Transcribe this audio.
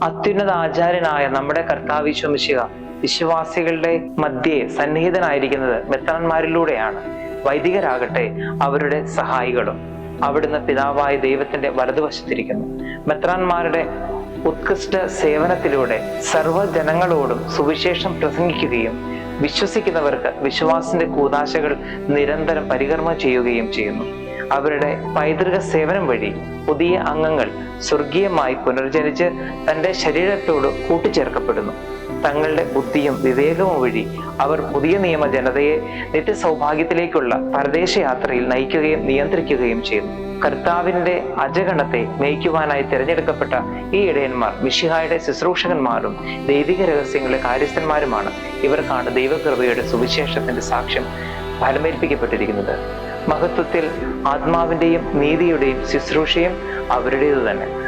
അത്യുന്നത ആചാര്യനായ നമ്മുടെ കർത്താവ് ഈശോ മിശിഹ വിശ്വാസികളുടെ മധ്യേ സന്നിഹിതനായിരിക്കുന്നത് മെത്രാന്മാരിലൂടെയാണ്. വൈദികരാകട്ടെ അവരുടെ സഹായികളും. അവിടുന്ന് പിതാവായ ദൈവത്തിന്റെ വലതുവശത്തിരിക്കുന്നു. മെത്രാന്മാരുടെ ഉത്കൃഷ്ട സേവനത്തിലൂടെ സർവ്വജനങ്ങളോടും സുവിശേഷം പ്രസംഗിക്കുകയും വിശ്വസിക്കുന്നവർക്ക് വിശ്വാസത്തിന്റെ കൂദാശകൾ നിരന്തരം പരികർമ്മം ചെയ്യുകയും ചെയ്യുന്നു. അവരുടെ പൈതൃക സേവനം വഴി പുതിയ അംഗങ്ങൾ സ്വർഗീയമായി പുനർജനിച്ച് തന്റെ ശരീരത്തോട് കൂട്ടിച്ചേർക്കപ്പെടുന്നു. തങ്ങളുടെ ബുദ്ധിയും വിവേകവും വഴി അവർ പുതിയ നിയമ ജനതയെ നിത്യസൗഭാഗ്യത്തിലേക്കുള്ള പരദേശ യാത്രയിൽ നയിക്കുകയും നിയന്ത്രിക്കുകയും ചെയ്യുന്നു. കർത്താവിന്റെ അജഗണത്തെ മേയ്ക്കുവാനായി തിരഞ്ഞെടുക്കപ്പെട്ട ഈ ഇടയന്മാർ മിശിഹായുടെ ശുശ്രൂഷകന്മാരും ദൈവിക രഹസ്യങ്ങളുടെ കാര്യസ്ഥന്മാരുമാണ്. ഇവർക്കാണ് ദൈവകൃപയുടെ സുവിശേഷത്തിന്റെ സാക്ഷ്യം ഫലമേൽപ്പിക്കപ്പെട്ടിരിക്കുന്നത്. മഹത്വത്തിൽ ആത്മാവിന്റെയും നീതിയുടെയും ശുശ്രൂഷയും അവരുടേതു തന്നെ.